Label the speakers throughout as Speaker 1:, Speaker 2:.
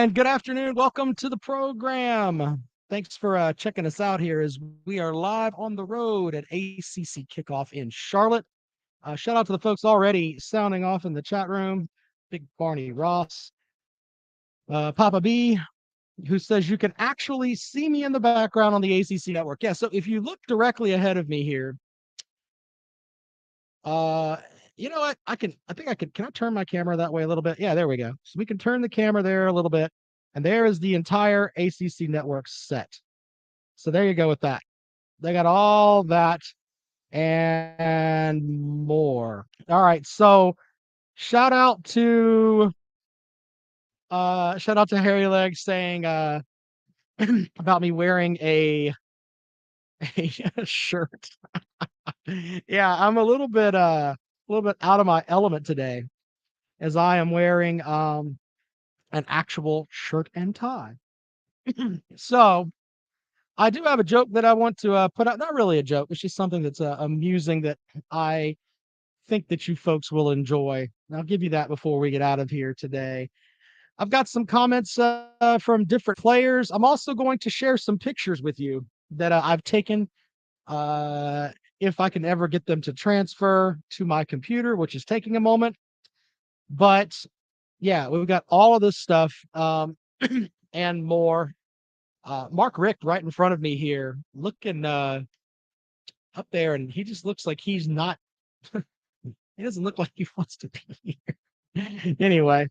Speaker 1: And good afternoon. Welcome to the program. Thanks for checking us out here as we are live on the road at ACC Kickoff in Charlotte. Shout out to the folks already sounding off in the chat room. Big Barney Ross, Papa B, who says you can actually see me in the background on the ACC network. Yeah, so if you look directly ahead of me here, uh, you know what? Can I turn my camera that way a little bit? Yeah, there we go. So we can turn the camera there a little bit. And there is the entire ACC network set. So there you go with that. They got all that and more. All right. So shout out to Harry Leg saying about me wearing a shirt. Yeah, I'm a little bit out of my element today as I am wearing an actual shirt and tie. So I do have a joke that I want to put out. Not really a joke. It's just something that's amusing that I think that you folks will enjoy. And I'll give you that before we get out of here today. I've got some comments from different players. I'm also going to share some pictures with you that I've taken. Uh, if I can ever get them to transfer to my computer, which is taking a moment. But yeah, we've got all of this stuff and more. Mark Richt right in front of me here, looking up there, and he just looks like he's not. He doesn't look like he wants to be here. Anyway,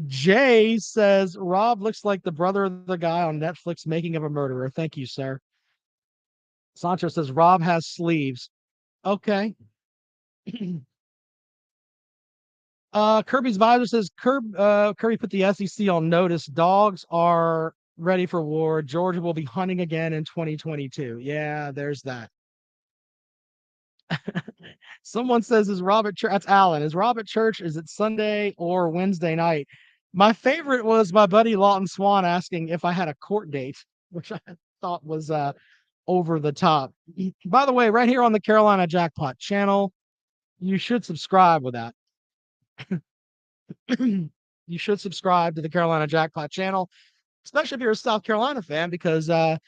Speaker 1: Jay says Rob looks like the brother of the guy on Netflix Making of a Murderer. Thank you, sir. Sancho says Rob has sleeves. Okay. Kirby's Visor says Kirby put the SEC on notice. Dogs are ready for war. Georgia will be hunting again in 2022. Yeah, there's that. Someone says, is Robert Church? That's Alan. Is Robert Church? Is it Sunday or Wednesday night? My favorite was my buddy Lawton Swan asking if I had a court date, which I thought was over the top. By the way, right here on the Carolina Jackpot channel, you should subscribe with that. You should subscribe to the Carolina Jackpot channel, especially if you're a South Carolina fan, because I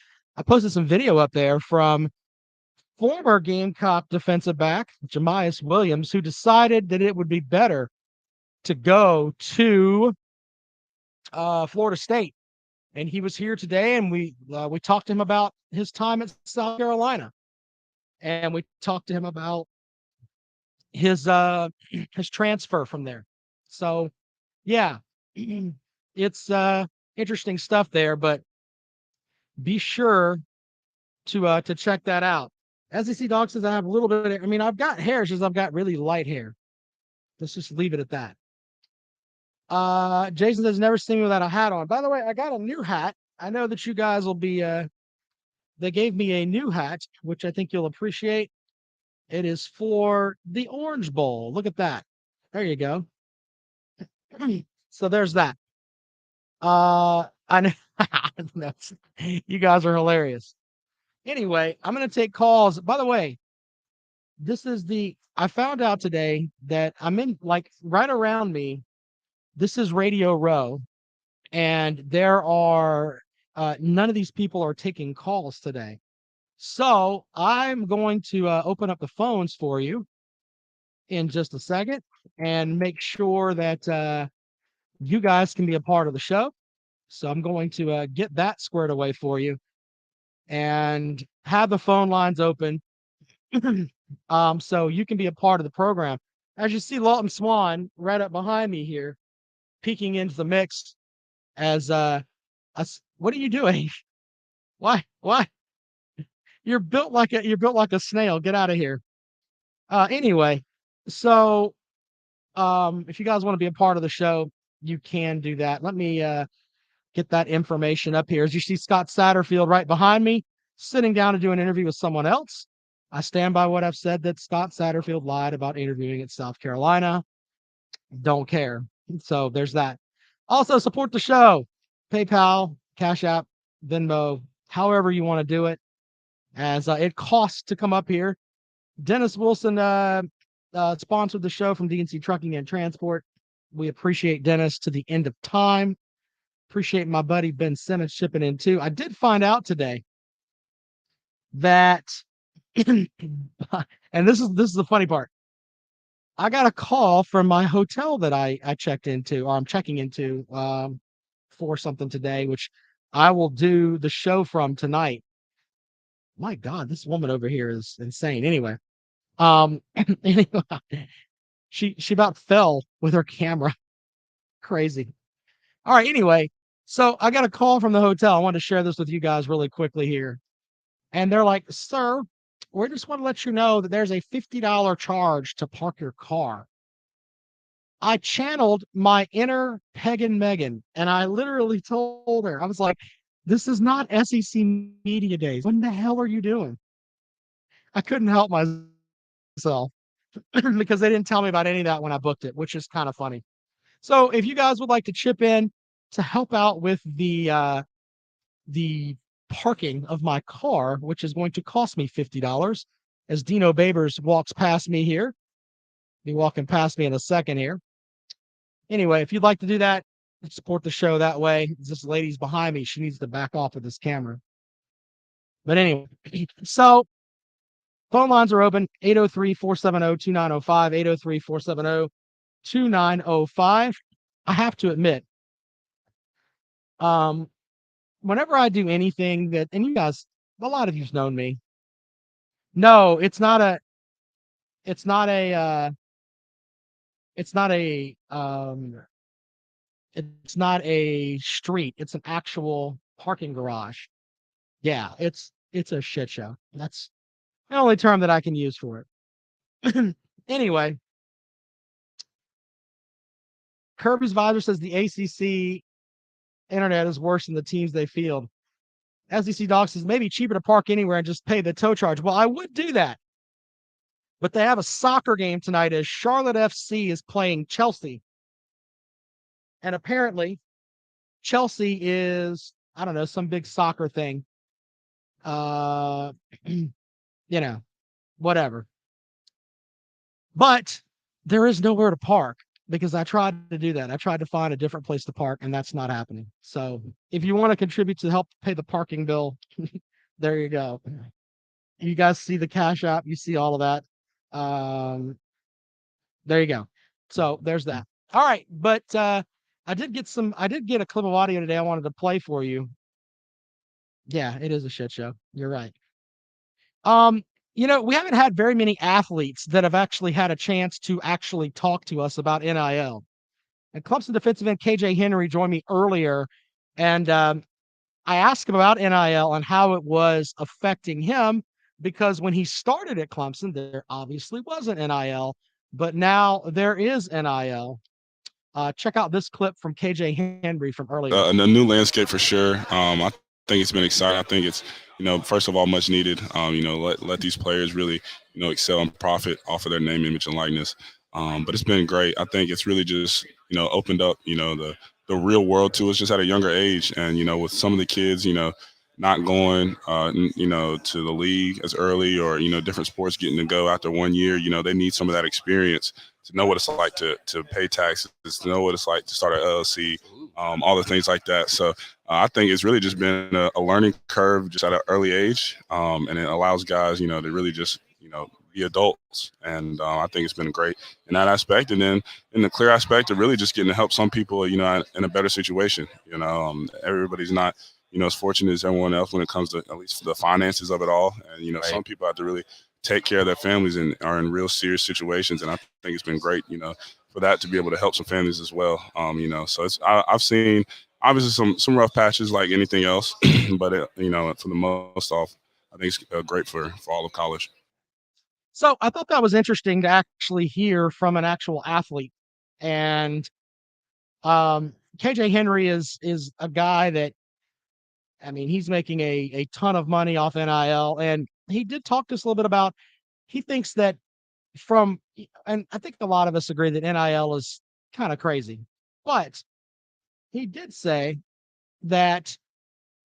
Speaker 1: posted some video up there from former Gamecock defensive back Jamias Williams, who decided that it would be better to go to Florida State. And he was here today, and we talked to him about his time at South Carolina, and we talked to him about his transfer from there. So, yeah, it's interesting stuff there. But be sure to check that out. SEC Dog says I have a little bit. I mean, I've got hair, it's just I've got really light hair. Let's just leave it at that. Jason says never seen me without a hat on. By the way, I got a new hat. I know that you guys will be they gave me a new hat, which I think you'll appreciate. It is for the Orange Bowl. Look at that. There you go. So there's that. I know you guys are hilarious. Anyway, I'm gonna take calls. By the way, I found out today that I'm in like right around me. This is Radio Row, and there are none of these people are taking calls today. So I'm going to open up the phones for you in just a second and make sure that you guys can be a part of the show. So I'm going to get that squared away for you and have the phone lines open so you can be a part of the program. As you see, Lawton Swan right up behind me here, peeking into the mix as what are you doing? Why? You're built like a snail. Get out of here. Anyway, so if you guys want to be a part of the show, you can do that. Let me get that information up here. As you see Scott Satterfield right behind me, sitting down to do an interview with someone else. I stand by what I've said that Scott Satterfield lied about interviewing at South Carolina. Don't care. So there's that. Also, support the show. PayPal, Cash App, Venmo, however you want to do it, as it costs to come up here. Dennis Wilson sponsored the show from DNC Trucking and Transport. We appreciate Dennis to the end of time. Appreciate my buddy Ben Simmons shipping in too. I did find out today that, and this is the funny part. I got a call from my hotel that I checked into, or I'm checking into, for something today, which I will do the show from tonight. My God, this woman over here is insane. Anyway, anyway, she about fell with her camera. Crazy. All right. Anyway, so I got a call from the hotel. I want to share this with you guys really quickly here. And they're like, "Sir, we just want to let you know that there's a $50 charge to park your car." I channeled my inner Pagan Megan, and I literally told her, I was like, "This is not SEC Media Days. What the hell are you doing?" I couldn't help myself because they didn't tell me about any of that when I booked it, which is kind of funny. So if you guys would like to chip in to help out with the parking of my car, which is going to cost me $50, as Dino Babers walks past me here, be walking past me in a second here. Anyway, if you'd like to do that, support the show that way. This lady's behind me. She needs to back off with this camera. But anyway, so phone lines are open 803-470-2905, 803-470-2905. I have to admit, whenever I do anything that, and you guys, a lot of you've known me. No, it's not a, it's not a, it's not a street. It's an actual parking garage. Yeah, it's a shit show. That's the only term that I can use for it. Anyway, Kirby's Visor says the ACC internet is worse than the teams they field. SEC Dog says maybe cheaper to park anywhere and just pay the tow charge. Well, I would do that, but they have a soccer game tonight as Charlotte FC is playing Chelsea. And apparently, Chelsea is, I don't know, some big soccer thing. You know, whatever. But there is nowhere to park because I tried to do that. I tried to find a different place to park, and that's not happening. So if you want to contribute to help pay the parking bill, there you go. You guys see the Cash App, you see all of that. There you go. So there's that. All right, but I did get a clip of audio today I wanted to play for you. Yeah, it is a shit show. You're right. We haven't had very many athletes that have actually had a chance to actually talk to us about NIL. And Clemson defensive end KJ Henry joined me earlier, and I asked him about NIL and how it was affecting him, because when he started at Clemson, there obviously wasn't NIL, but now there is NIL. Check out this clip from KJ Henry from earlier.
Speaker 2: A new landscape for sure. I think it's been exciting. I think it's, first of all, much needed. Let these players really, excel and profit off of their name, image, and likeness. But it's been great. I think it's really just, opened up, the real world to us just at a younger age. And, with some of the kids, not going, to the league as early, or, different sports getting to go after 1 year, they need some of that experience to know what it's like to pay taxes, to know what it's like to start an LLC, all the things like that. So I think it's really just been a learning curve just at an early age, and it allows guys, to really just, be adults. And I think it's been great in that aspect. And then in the clear aspect of really just getting to help some people, in a better situation. Everybody's not, as fortunate as everyone else when it comes to at least the finances of it all. And,
Speaker 3: Right.
Speaker 2: Some people have to really take care of their families and are in real serious situations. And I think it's been great, for that to be able to help some families as well. So I've seen obviously some rough patches like anything else, but for the most off, I think it's great for all of college.
Speaker 1: So I thought that was interesting to actually hear from an actual athlete. And KJ Henry is a guy that, I mean, he's making a ton of money off NIL, and he did talk to us a little bit about, he thinks that and I think a lot of us agree that NIL is kind of crazy, but he did say that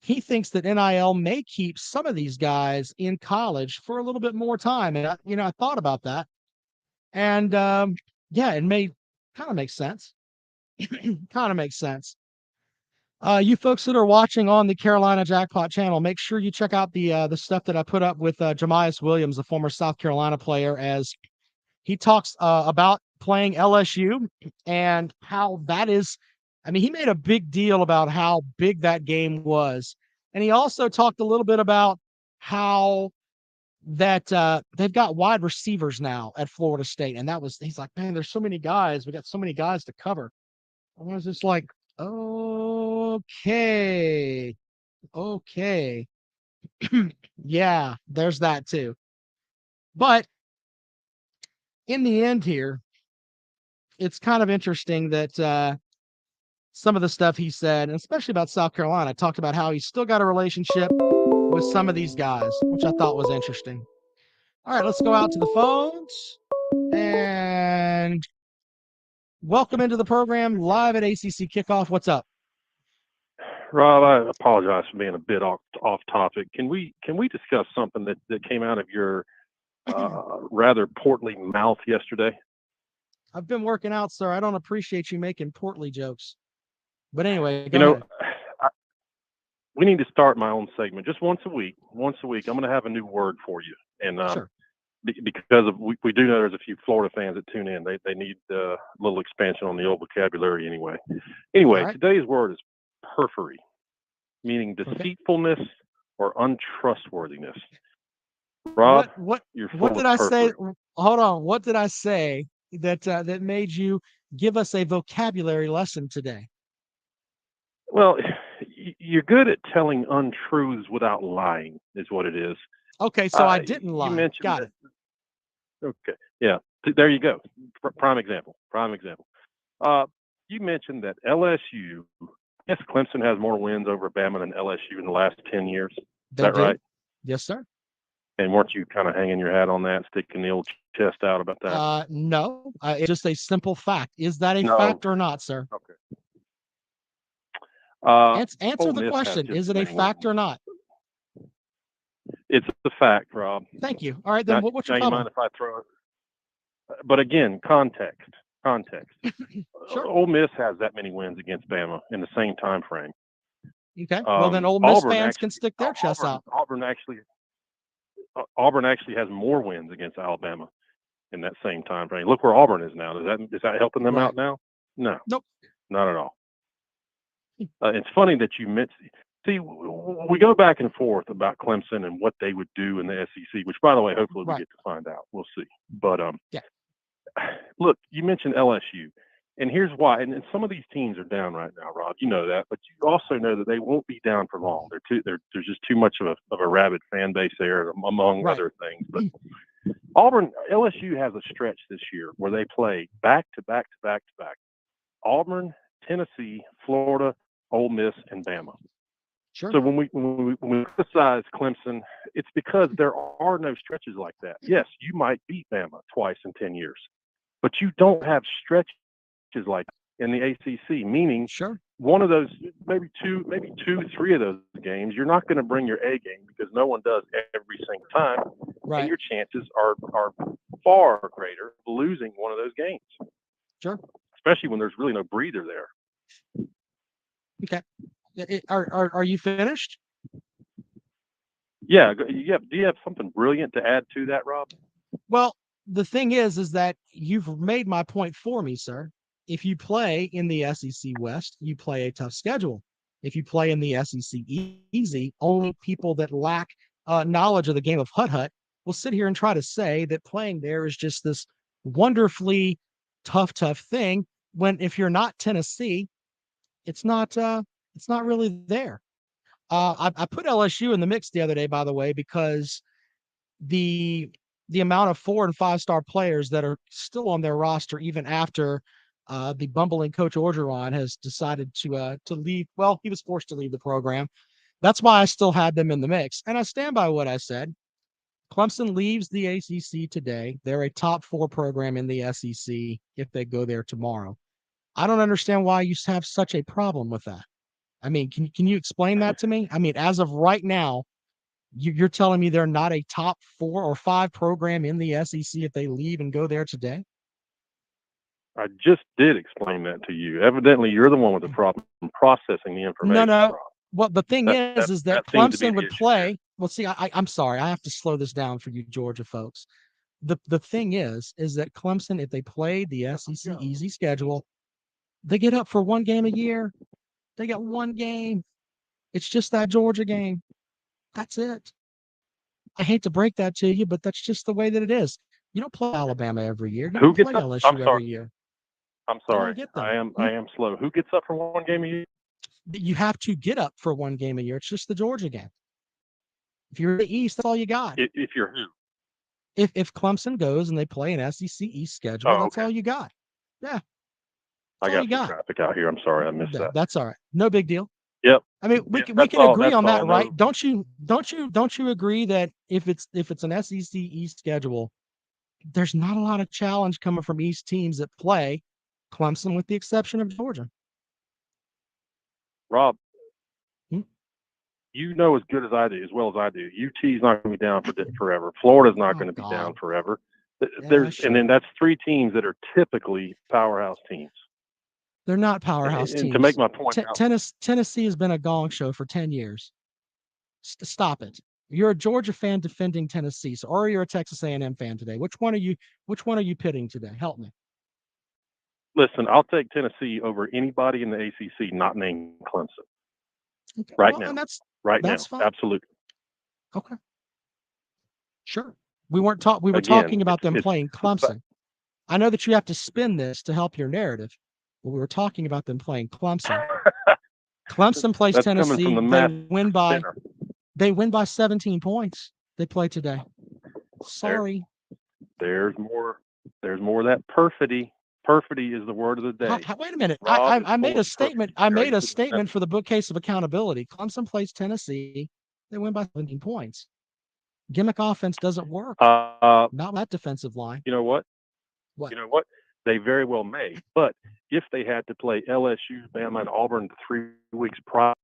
Speaker 1: he thinks that NIL may keep some of these guys in college for a little bit more time. And I thought about that, and yeah, it may kind of make sense. Kind of makes sense. You folks that are watching on the Carolina Jackpot channel, make sure you check out the stuff that I put up with Jemias Williams, a former South Carolina player, as he talks about playing LSU and how that is. I mean, he made a big deal about how big that game was, and he also talked a little bit about how that they've got wide receivers now at Florida State, and he's like, man, there's so many guys. We got so many guys to cover. I was just like, okay, okay, yeah, there's that too. But in the end here, it's kind of interesting that some of the stuff he said, and especially about South Carolina, talked about how he's still got a relationship with some of these guys, which I thought was interesting. All right, let's go out to the phones and welcome into the program live at ACC Kickoff. What's up?
Speaker 3: Rob, I apologize for being a bit off topic. Can we discuss something that came out of your rather portly mouth yesterday?
Speaker 1: I've been working out, sir. I don't appreciate you making portly jokes. But anyway, go ahead.
Speaker 3: We need to start my own segment just once a week. Once a week, I'm going to have a new word for you. And
Speaker 1: Sure.
Speaker 3: because we do know there's a few Florida fans that tune in. They need a little expansion on the old vocabulary anyway. Anyway,
Speaker 1: right.
Speaker 3: Today's word is perfidy, meaning deceitfulness or untrustworthiness. Rob,
Speaker 1: what
Speaker 3: you're full
Speaker 1: what did
Speaker 3: of
Speaker 1: I say?
Speaker 3: perfidy.
Speaker 1: Hold on. What did I say that made you give us a vocabulary lesson today?
Speaker 3: Well, you're good at telling untruths without lying, is what it is.
Speaker 1: Okay, so I didn't
Speaker 3: You
Speaker 1: lie.
Speaker 3: mentioned
Speaker 1: Got
Speaker 3: that.
Speaker 1: it.
Speaker 3: Okay, yeah, there you go. Prime example. Prime example. You mentioned that LSU. Yes, Clemson has more wins over Bama than LSU in the last 10 years. Is
Speaker 1: They
Speaker 3: that
Speaker 1: do.
Speaker 3: right?
Speaker 1: Yes, sir.
Speaker 3: And weren't you kind of hanging your hat on that, sticking the old chest out about that?
Speaker 1: No, it's just a simple fact. Is that a
Speaker 3: No.
Speaker 1: fact or not, sir?
Speaker 3: Okay.
Speaker 1: Answer
Speaker 3: Ole
Speaker 1: the
Speaker 3: Miss has
Speaker 1: question.
Speaker 3: just
Speaker 1: Is
Speaker 3: as
Speaker 1: it a
Speaker 3: many
Speaker 1: fact or
Speaker 3: wins.
Speaker 1: not?
Speaker 3: It's a fact, Rob.
Speaker 1: Thank you. All right, then
Speaker 3: Now,
Speaker 1: what's
Speaker 3: now
Speaker 1: your
Speaker 3: you
Speaker 1: problem?
Speaker 3: mind if I throw it? But again, context.
Speaker 1: Sure.
Speaker 3: Ole Miss has that many wins against Bama in the same time frame.
Speaker 1: Okay. Well, then Ole Miss
Speaker 3: Auburn
Speaker 1: fans can
Speaker 3: actually,
Speaker 1: stick their chests out.
Speaker 3: Auburn actually has more wins against Alabama in that same time frame. Look where Auburn is now. Is that helping them
Speaker 1: Right.
Speaker 3: out now? No,
Speaker 1: Nope.
Speaker 3: not at all. It's funny that you mentioned. See, we go back and forth about Clemson and what they would do in the SEC, which, by the way, hopefully we
Speaker 1: Right.
Speaker 3: get to find out. We'll see. But
Speaker 1: Yeah.
Speaker 3: look, you mentioned LSU, and here's why. And some of these teams are down right now, Rob. You know that, but you also know that they won't be down for long. There's just too much of a rabid fan base there, among
Speaker 1: Right.
Speaker 3: other things. But LSU has a stretch this year where they play back to back to back to back. Auburn, Tennessee, Florida, Ole Miss, and Bama.
Speaker 1: Sure.
Speaker 3: So when we criticize Clemson, it's because there are no stretches like that. Yes, you might beat Bama twice in 10 years, but you don't have stretches like in the ACC, meaning
Speaker 1: Sure.
Speaker 3: one of those, maybe two, three of those games, you're not going to bring your A game because no one does every single time.
Speaker 1: Right.
Speaker 3: And your chances are far greater of losing one of those games.
Speaker 1: Sure.
Speaker 3: Especially when there's really no breather there.
Speaker 1: Okay. Are you finished?
Speaker 3: Yeah. Do you have something brilliant to add to that, Rob?
Speaker 1: Well, the thing is that you've made my point for me, sir. If you play in the SEC West, you play a tough schedule. If you play in the SEC easy, only people that lack knowledge of the game of hut will sit here and try to say that playing there is just this wonderfully tough thing. When if you're not Tennessee, it's not really there. I put LSU in the mix the other day, by the way, because the amount of 4 and 5 star players that are still on their roster, even after the bumbling coach Orgeron has decided to leave. Well, he was forced to leave the program. That's why I still had them in the mix, and I stand by what I said. Clemson leaves the ACC today. They're a top 4 program in the SEC if they go there tomorrow. I don't understand why you have such a problem with that. I mean, can you explain that to me? I mean, as of right now, you're telling me they're not a top 4 or 5 program in the SEC if they leave and go there today?
Speaker 3: I just did explain that to you. Evidently, you're the one with the problem processing the information.
Speaker 1: No.
Speaker 3: Rob.
Speaker 1: Well, the thing is that
Speaker 3: seems to be
Speaker 1: Clemson
Speaker 3: the
Speaker 1: would
Speaker 3: issue
Speaker 1: play.
Speaker 3: here.
Speaker 1: Well, see, I'm sorry, I have to slow this down for you Georgia folks. The thing is that Clemson, if they played the SEC easy schedule, they get up for one game a year. They got one game. It's just that Georgia game. That's it. I hate to break that to you, but that's just the way that it is. You don't play Alabama every year. You
Speaker 3: Who
Speaker 1: don't
Speaker 3: gets
Speaker 1: play
Speaker 3: up?
Speaker 1: LSU every year.
Speaker 3: I'm
Speaker 1: You
Speaker 3: sorry.
Speaker 1: don't get them.
Speaker 3: I am slow. Who gets up for one game a year?
Speaker 1: You have to get up for one game a year. It's just the Georgia game. If you're in the East, that's all you got.
Speaker 3: If you're who?
Speaker 1: If Clemson goes and they play an SEC East schedule, that's all you got. Yeah.
Speaker 3: I got some traffic out here. I'm sorry, I missed that.
Speaker 1: That's all right. No big deal.
Speaker 3: Yep.
Speaker 1: I mean, we can agree on that, right? Don't you agree that if it's an SEC East schedule, there's not a lot of challenge coming from East teams that play Clemson, with the exception of Georgia.
Speaker 3: Rob,
Speaker 1: Hmm?
Speaker 3: you know as good as I do, as well as I do. UT's not going to be down for forever. Florida's not going to be down forever. And then that's three teams that are typically powerhouse teams.
Speaker 1: They're not powerhouse teams.
Speaker 3: To make my point,
Speaker 1: Tennessee has been a gong show for 10 years. Stop it. You're a Georgia fan defending Tennessee, or you're a Texas A&M fan today. Which one are you pitting today? Help me.
Speaker 3: Listen, I'll take Tennessee over anybody in the ACC not named Clemson.
Speaker 1: Okay.
Speaker 3: Now.
Speaker 1: That's fine.
Speaker 3: Absolutely.
Speaker 1: Okay. Sure. We were talking about them playing Clemson. I know that you have to spin this to help your narrative, but we were talking about them playing Clemson. Clemson plays Tennessee. They win by 17 points. They play today. Sorry.
Speaker 3: There's more of that perfidy. Perfidy is the word of the day.
Speaker 1: Wait a minute. I made a statement. I made a statement for the bookcase of accountability. Clemson plays Tennessee. They win by 17 points. Gimmick offense doesn't work. Not that defensive line.
Speaker 3: You know what?
Speaker 1: What?
Speaker 3: You know what? They very well may. But if they had to play LSU, Bama, and Auburn 3 weeks prior,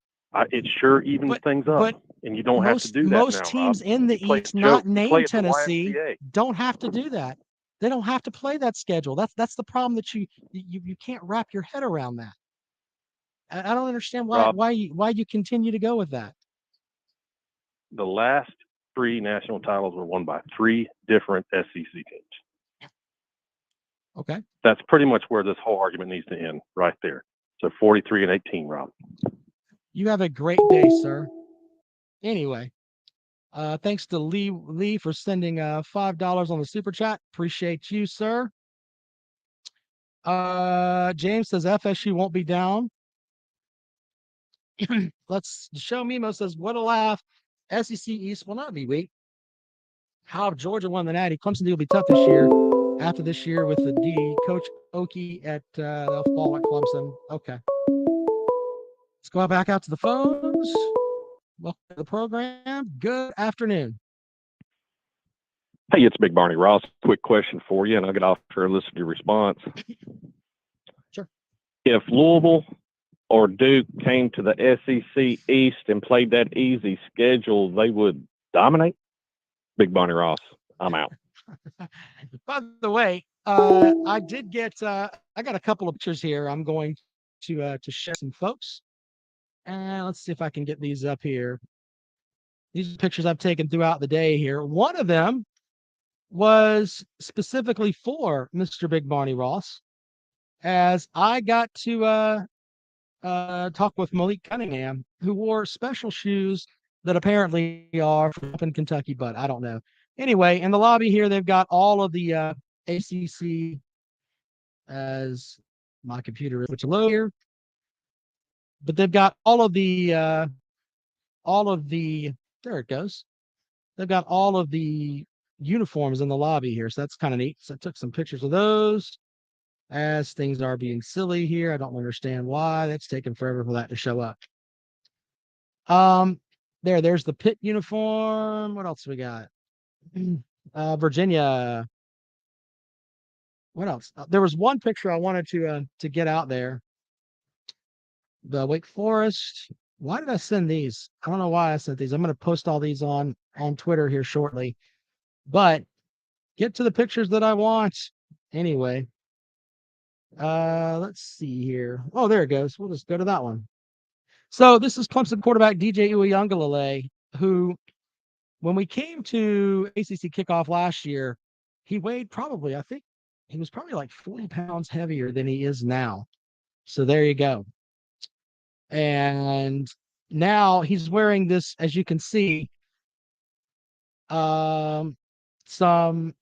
Speaker 3: it sure evens things up. And you don't have to do that
Speaker 1: most
Speaker 3: now,
Speaker 1: teams
Speaker 3: Rob.
Speaker 1: in the East not named Tennessee don't have to do that. They don't have to play that schedule. That's the problem, that you can't wrap your head around that. I don't understand why you continue to go with that.
Speaker 3: The last 3 national titles were won by 3 different SEC teams.
Speaker 1: Okay.
Speaker 3: That's pretty much where this whole argument needs to end, right there. So 43-18, Rob.
Speaker 1: You have a great day, sir. Anyway, thanks to Lee for sending $5 on the super chat. Appreciate you, sir. James says FSU won't be down. Show Mimo says, what a laugh. SEC East will not be weak. How if Georgia won the Natty? Clemson will be tough this year. After this year with the D, Coach Okie they'll fall at Clemson. Okay. Let's go back out to the phones. Welcome to the program. Good afternoon.
Speaker 4: Hey, it's Big Barney Ross. Quick question for you, and I'll get off for a listen to your response.
Speaker 1: Sure.
Speaker 4: If Louisville or Duke came to the SEC East and played that easy schedule, they would dominate? Big Barney Ross, I'm out.
Speaker 1: By the way, I did get I got a couple of pictures here. I'm going to share some folks. And let's see if I can get these up here. These are pictures I've taken throughout the day here. One of them was specifically for Mr. Big Barney Ross, as I got to talk with Malik Cunningham, who wore special shoes that apparently are from up in Kentucky, but I don't know. Anyway, in the lobby here, they've got all of the ACC, as my computer is low here, but they've got all of the there it goes. They've got all of the uniforms in the lobby here, so that's kind of neat. So I took some pictures of those as things are being silly here. I don't understand why that's taken forever for that to show up. There's the Pitt uniform. What else we got? Virginia. What else? There was one picture I wanted to get out there. The Wake Forest. Why did I send these? I don't know why I sent these. I'm going to post all these on Twitter here shortly. But get to the pictures that I want. Anyway, Let's see here. Oh, there it goes. We'll just go to that one. So this is Clemson quarterback DJ Uiagalelei, who, when we came to ACC kickoff last year, he weighed probably, I think he was probably like 40 pounds heavier than he is now. So there you go. And now he's wearing this, as you can see, um, some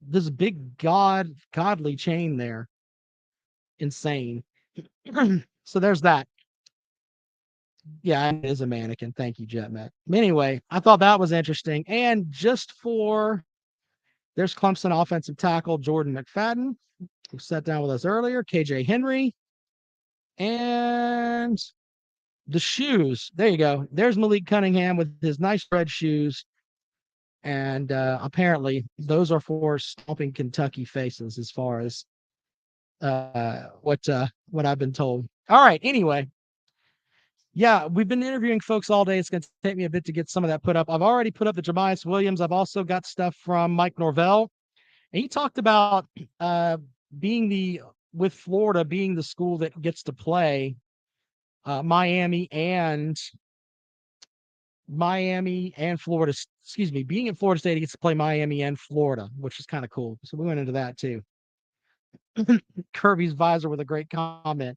Speaker 1: this big godly chain there. Insane. So there's that. Yeah, it is a mannequin. Thank you, JetMet. Anyway, I thought that was interesting. And there's Clemson offensive tackle Jordan McFadden, who sat down with us earlier, KJ Henry, and the shoes. There you go. There's Malik Cunningham with his nice red shoes. And apparently those are for stomping Kentucky faces, as far as what I've been told. All right. Anyway, yeah, we've been interviewing folks all day. It's going to take me a bit to get some of that put up. I've already put up the Jemias Williams. I've also got stuff from Mike Norvell, and he talked about with Florida being the school that gets to play Miami and Florida. Excuse me, being in Florida State, he gets to play Miami and Florida, which is kind of cool. So we went into that too. Kirby's visor with a great comment.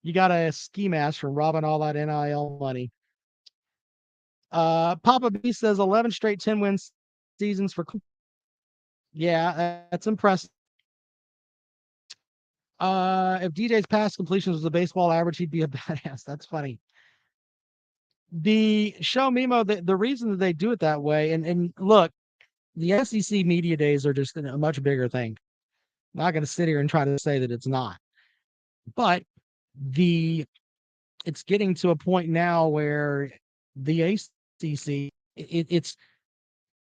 Speaker 1: You got a ski mask from robbing all that NIL money. Papa B says 11 straight 10-win seasons for. Yeah, that's impressive. If DJ's pass completions was a baseball average, he'd be a badass. That's funny. The show Mimo, the reason that they do it that way, and look, the SEC media days are just a much bigger thing. I'm not going to sit here and try to say that it's not, but it's getting to a point now where the ACC it's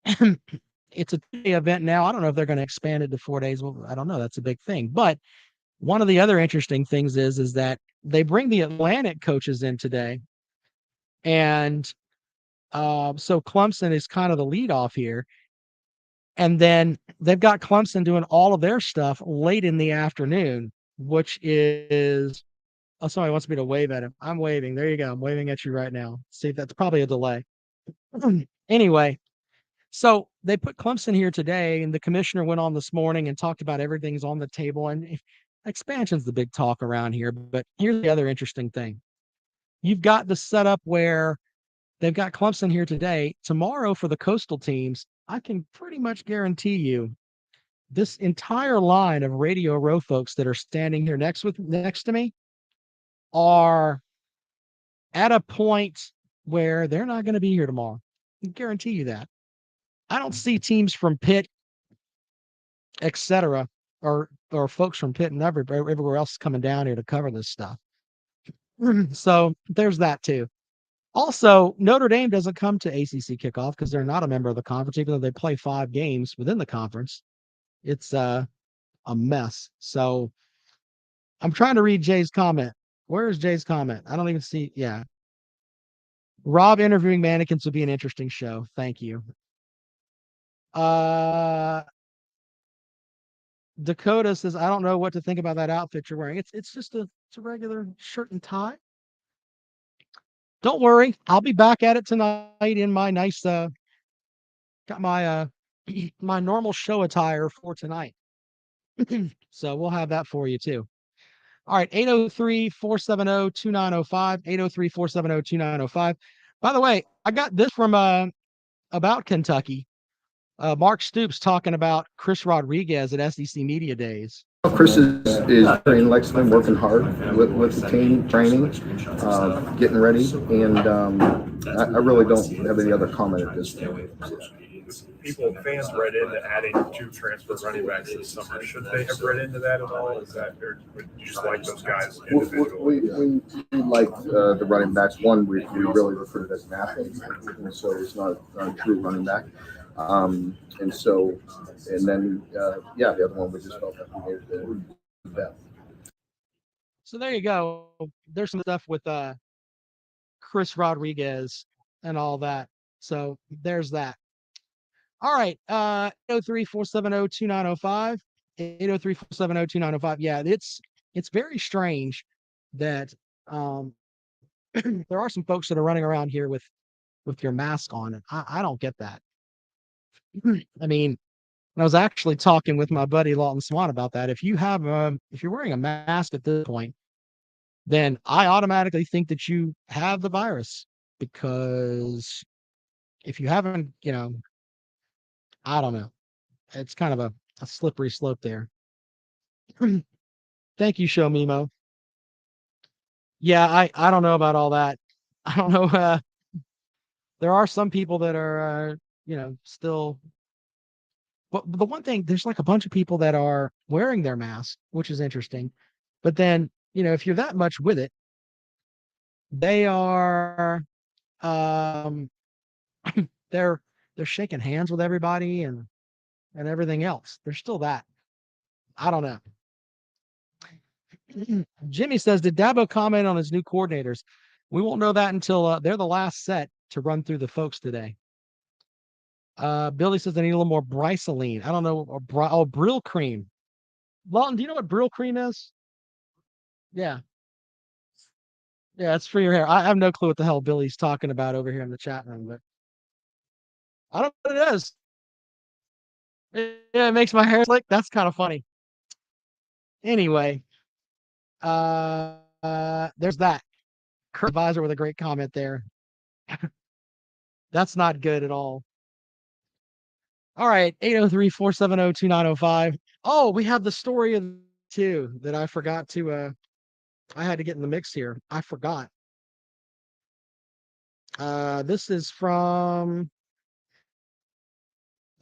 Speaker 1: it's a 2-day event now. I don't know if they're going to expand it to 4 days. Well, I don't know. That's a big thing. But one of the other interesting things is that they bring the Atlantic coaches in today, and so Clemson is kind of the lead off here. And then they've got Clemson doing all of their stuff late in the afternoon, which is, oh, somebody wants me to wave at him. I'm waving. There you go. I'm waving at you right now. See, that's probably a delay. Anyway, so they put Clemson here today, and the commissioner went on this morning and talked about everything's on the table. And expansion's the big talk around here. But here's the other interesting thing. You've got the setup where they've got Clemson here today. Tomorrow for the coastal teams, I can pretty much guarantee you this entire line of Radio Row folks that are standing here next to me are at a point where they're not going to be here tomorrow. I can guarantee you that. I don't see teams from Pitt, etc., or folks from Pitt and everywhere else coming down here to cover this stuff. So there's that too. Also, Notre Dame doesn't come to ACC kickoff because they're not a member of the conference, even though they play 5 games within the conference. It's a mess. So I'm trying to read Jay's comment. Where is Jay's comment? I don't even see. Yeah. Rob interviewing mannequins would be an interesting show. Thank you. Dakota says, I don't know what to think about that outfit you're wearing. It's just a regular shirt and tie. Don't worry, I'll be back at it tonight in my nice got my my normal show attire for tonight. So we'll have that for you too. All right, 803-470-2905, 803-470-2905. By the way, I got this from about Kentucky. Mark Stoops talking about Chris Rodriguez at SEC Media Days.
Speaker 5: Chris is in Lexington working hard with the team, training, getting ready, and I really don't have any other comment at this point.
Speaker 6: Fans read into adding 2 transfer running backs this summer. Should they have read into that at all? Is that, or would you just like those guys individually?
Speaker 5: We like the running backs. One, we really recruited as an athlete, and so it's not a true running back. And then the other one we just felt that we needed to do that.
Speaker 1: So there you go. There's some stuff with Chris Rodriguez and all that. So there's that. All right. 803-470-2905. 803-470-2905. Yeah, it's very strange that there are some folks that are running around here with your mask on, and I don't get that. I mean, I was actually talking with my buddy Lawton Swan about that. If you're wearing a mask at this point, then I automatically think that you have the virus, because if you haven't, I don't know. It's kind of a slippery slope there. Thank you, Show Mimo. Yeah, I don't know about all that. I don't know. There are some people that are, still. But the one thing, there's like a bunch of people that are wearing their mask, which is interesting. But then, if you're that much with it, they are, um, they're shaking hands with everybody and everything else. There's still that. I don't know. Jimmy says, did Dabo comment on his new coordinators? We won't know that until they're the last set to run through the folks today. Billy says they need a little more Bryceline. I don't know. Or Brill cream. Lawton, do you know what Brill cream is? Yeah. Yeah, it's for your hair. I have no clue what the hell Billy's talking about over here in the chat room, but I don't know what it is. Yeah, it makes my hair slick. That's kind of funny. Anyway, there's that. Kurt Advisor with a great comment there. That's not good at all. All right, 803-470-2905. Oh, we have the story of two that I forgot to I had to get in the mix here. I forgot. This is from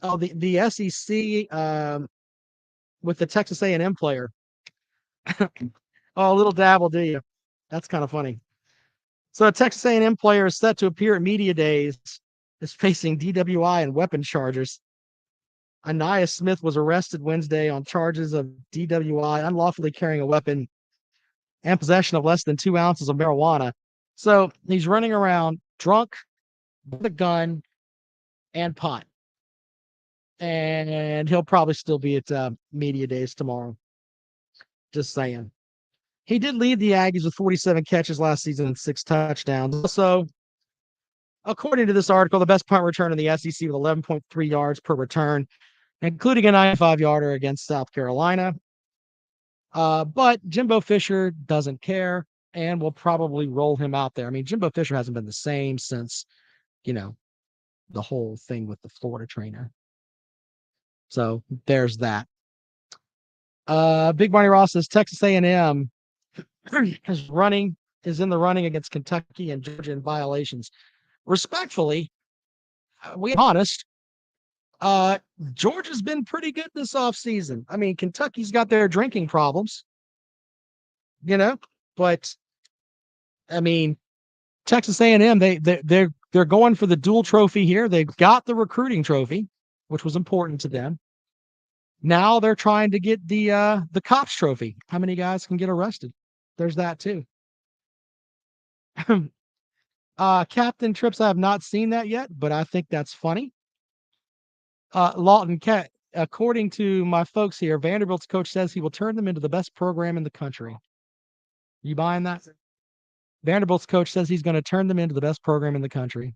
Speaker 1: the SEC with the Texas A&M player. Oh, a little dab will do you. That's kind of funny. So a Texas A&M player is set to appear at media days, is facing DWI and weapon charges. Anaya Smith was arrested Wednesday on charges of DWI, unlawfully carrying a weapon, and possession of less than 2 ounces of marijuana. So he's running around drunk with a gun and pot. And he'll probably still be at media days tomorrow. Just saying. He did lead the Aggies with 47 catches last season and 6 touchdowns. Also, according to this article, the best punt return in the SEC with 11.3 yards per return, including a 95-yarder against South Carolina. But Jimbo Fisher doesn't care and will probably roll him out there. I mean, Jimbo Fisher hasn't been the same since, the whole thing with the Florida trainer. So there's that. Big Barney Ross says Texas A&M is in the running against Kentucky and Georgia in violations. Respectfully, we're honest. Georgia's been pretty good this offseason. I mean, Kentucky's got their drinking problems, but I mean, Texas A&M, they're going for the dual trophy here. They've got the recruiting trophy, which was important to them. Now they're trying to get the cops trophy. How many guys can get arrested? There's that too. Captain Trips, I have not seen that yet, but I think that's funny. Lawton, according to my folks here, Vanderbilt's coach says he will turn them into the best program in the country. You buying that? Vanderbilt's coach says he's going to turn them into the best program in the country.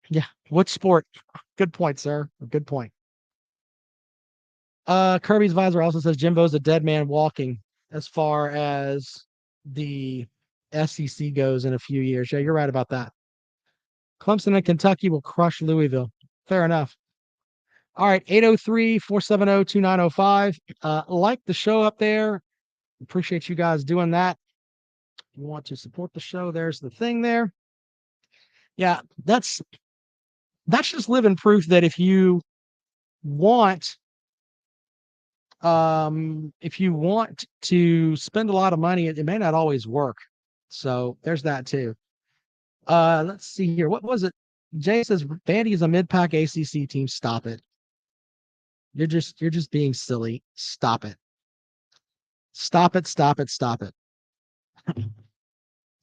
Speaker 1: Yeah. Which sport? Good point, sir. Good point. Kirby's visor also says Jimbo's a dead man walking as far as the SEC goes in a few years. Yeah, you're right about that. Clemson and Kentucky will crush Louisville. Fair enough. All right, 803-470-2905. Like the show up there. Appreciate you guys doing that. If you want to support the show, there's the thing there. Yeah, that's just living proof that if you want to spend a lot of money, it may not always work. So there's that too. Let's see here. What was it? Jay says Vandy is a mid-pack ACC team. Stop it. You're just being silly. Stop it. Stop it. Stop it. Stop it.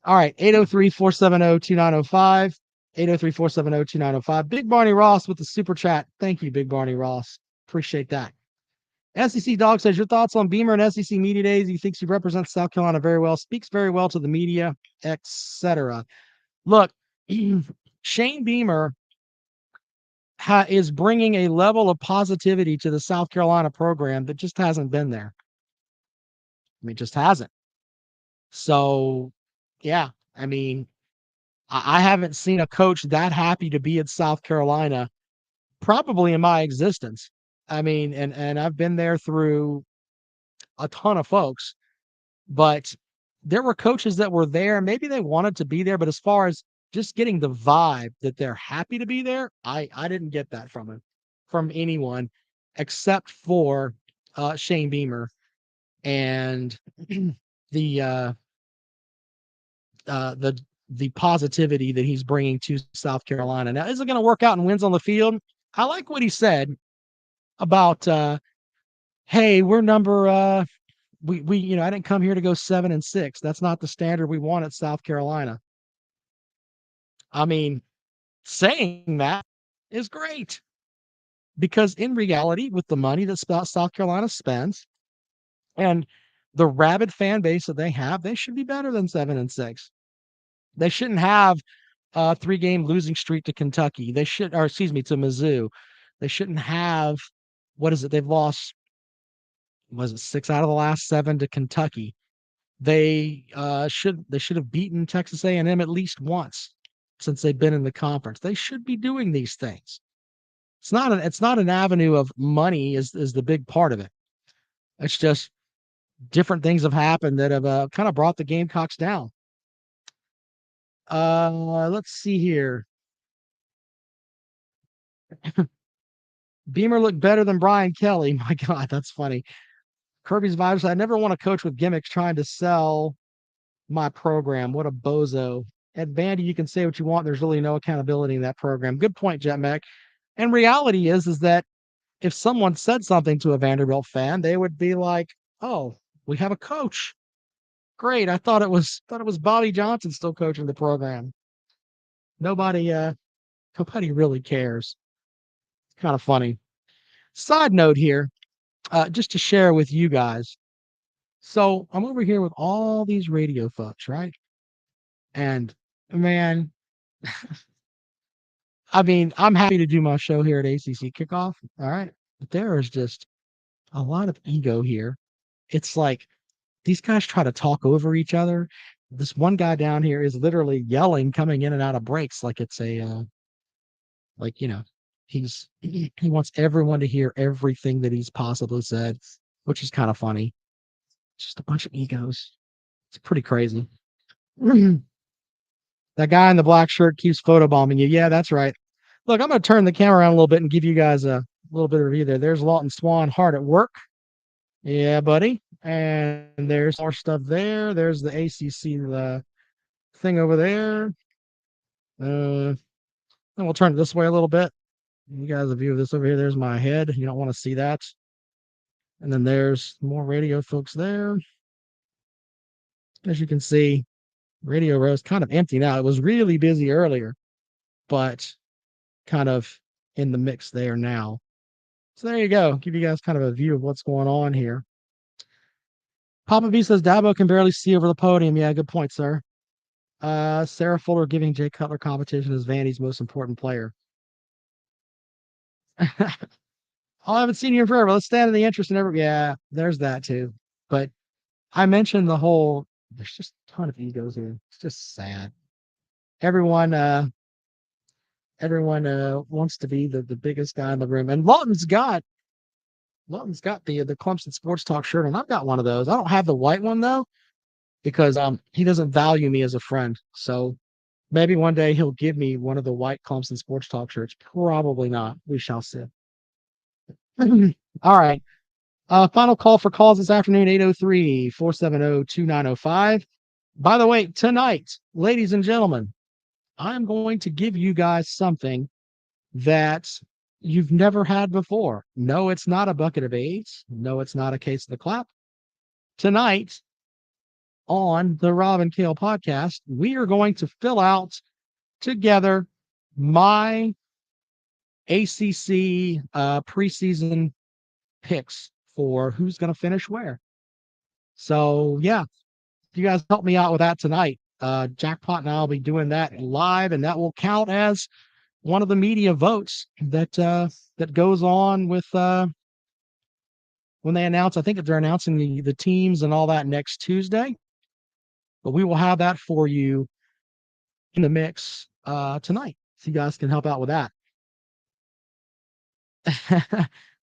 Speaker 1: All right. 803-470-2905. 803-470-2905. Big Barney Ross with the super chat. Thank you, Big Barney Ross. Appreciate that. SEC Dog says, your thoughts on Beamer and SEC Media Days? He thinks he represents South Carolina very well, speaks very well to the media, etc. Look, Shane Beamer is bringing a level of positivity to the South Carolina program that just hasn't been there. I mean, just hasn't. So, yeah, I mean, I haven't seen a coach that happy to be at South Carolina probably in my existence. I mean, and I've been there through a ton of folks, but there were coaches that were there. Maybe they wanted to be there, but as far as just getting the vibe that they're happy to be there, I didn't get that from anyone except for Shane Beamer and the the positivity that he's bringing to South Carolina. Now, is it going to work out in wins on the field? I like what he said about, hey, we're number, we, I didn't come here to go 7-6. That's not the standard we want at South Carolina. I mean, saying that is great because in reality, with the money that South Carolina spends and the rabid fan base that they have, they should be better than 7-6. They shouldn't have a 3-game losing streak to Kentucky. They should, or excuse me, to Mizzou. They shouldn't have, what is it? They've lost, was it 6 out of the last 7 to Kentucky? They should have beaten Texas A&M at least once since they've been in the conference. They should be doing these things. It's not an avenue of money is the big part of it. It's just different things have happened that have kind of brought the Gamecocks down. Let's see here. Beamer looked better than Brian Kelly. My God, that's funny. Kirby's vibes. I never want to coach with gimmicks trying to sell my program. What a bozo. At Vandy, you can say what you want. There's really no accountability in that program. Good point, Jetmac. And reality is that if someone said something to a Vanderbilt fan, they would be like, "Oh, we have a coach. Great. I thought it was Bobby Johnson still coaching the program." Nobody really cares. It's kind of funny. Side note here, just to share with you guys. So I'm over here with all these radio folks, right? And man, I mean, I'm happy to do my show here at ACC Kickoff. All right. But there is just a lot of ego here. It's like these guys try to talk over each other. This one guy down here is literally yelling, coming in and out of breaks like it's a, like, he wants everyone to hear everything that he's possibly said, which is kind of funny. Just a bunch of egos. It's pretty crazy. That guy in the black shirt keeps photobombing you. Yeah, that's right. Look, I'm going to turn the camera around a little bit and give you guys a little bit of review there. There's Lawton Swan hard at work. Yeah, buddy. And there's more stuff there. There's the ACC thing over there. And we'll turn it this way a little bit. You guys a view of this over here. There's my head. You don't want to see that. And then there's more radio folks there. As you can see, Radio Row is kind of empty now. It was really busy earlier, but kind of in the mix there now. So there you go. Give you guys kind of a view of what's going on here. Papa V says Dabo can barely see over the podium. Yeah, good point, sir. Sarah Fuller giving Jay Cutler competition as Vandy's most important player. I haven't seen you in forever. Let's stand in the interest in every. Yeah, there's that too. But I mentioned the whole. There's just a ton of egos here. It's just sad. Everyone wants to be the biggest guy in the room, and Lawton's got the Clemson Sports Talk shirt, and I've got one of those. I don't have the white one though, because he doesn't value me as a friend. So maybe one day he'll give me one of the white Clemson Sports Talk shirts. Probably not. We shall see. All right. Final call for calls this afternoon, 803-470-2905. By the way, tonight, ladies and gentlemen, I'm going to give you guys something that you've never had before. No, it's not a bucket of AIDS. No, it's not a case of the clap. Tonight, on the Rob and Kale podcast, we are going to fill out together my ACC preseason picks for who's going to finish where. So yeah, you guys help me out with that tonight. Jackpot and I'll be doing that live, and that will count as one of the media votes that goes on with when they announce. I think that they're announcing the teams and all that next Tuesday, but we will have that for you in the mix tonight, so you guys can help out with that.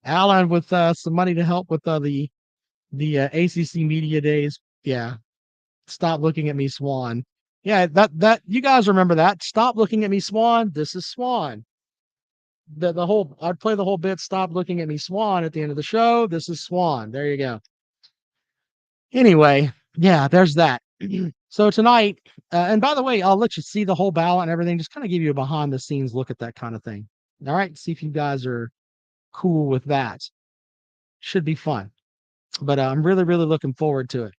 Speaker 1: Alan with some money to help with the ACC media days. Yeah, stop looking at me, Swan. Yeah, that you guys remember that. Stop looking at me, Swan. This is Swan. The whole I'd play the whole bit. Stop looking at me, Swan. At the end of the show, this is Swan. There you go. Anyway, yeah, there's that. So tonight, and by the way, I'll let you see the whole ballot and everything. Just kind of give you a behind the scenes look at that kind of thing. All right, see if you guys are cool with that. Should be fun. But I'm really, really looking forward to it.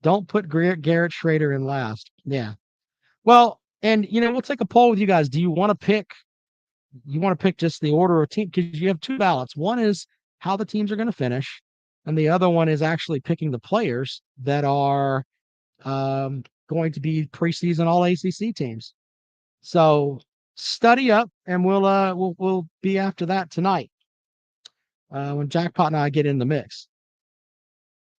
Speaker 1: Don't put Garrett Schrader in last. Yeah. Well, and we'll take a poll with you guys. Do you want to pick? You want to pick just the order of team, because you have two ballots. One is how the teams are going to finish, and the other one is actually picking the players that are going to be preseason All ACC teams. So study up, and we'll be after that tonight when Jackpot and I get in the mix.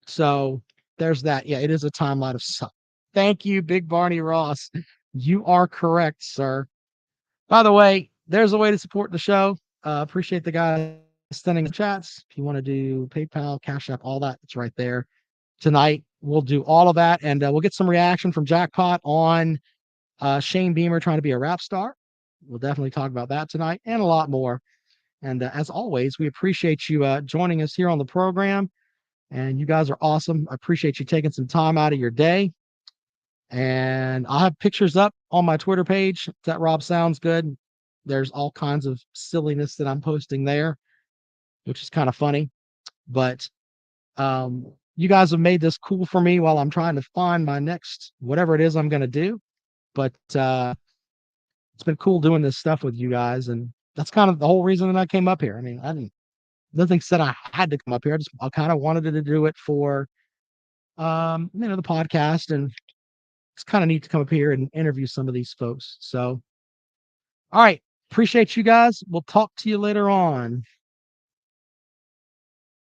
Speaker 1: So there's that. Yeah, it is a timeline of stuff. Thank you, Big Barney Ross. You are correct, sir. By the way, there's a way to support the show. Appreciate the guys sending the chats. If you want to do PayPal, Cash App, all that, it's right there. Tonight, we'll do all of that, and we'll get some reaction from Jackpot on Shane Beamer trying to be a rap star. We'll definitely talk about that tonight and a lot more. And as always, we appreciate you joining us here on the program. And you guys are awesome. I appreciate you taking some time out of your day. And I'll have pictures up on my Twitter page. That Rob sounds good. There's all kinds of silliness that I'm posting there, which is kind of funny. But you guys have made this cool for me while I'm trying to find my next whatever it is I'm going to do. But it's been cool doing this stuff with you guys, and that's kind of the whole reason that I came up here. I mean, nothing said I had to come up here. I kind of wanted to do it for the podcast, and it's kind of neat to come up here and interview some of these folks. So all right, appreciate you guys. We'll talk to you later on.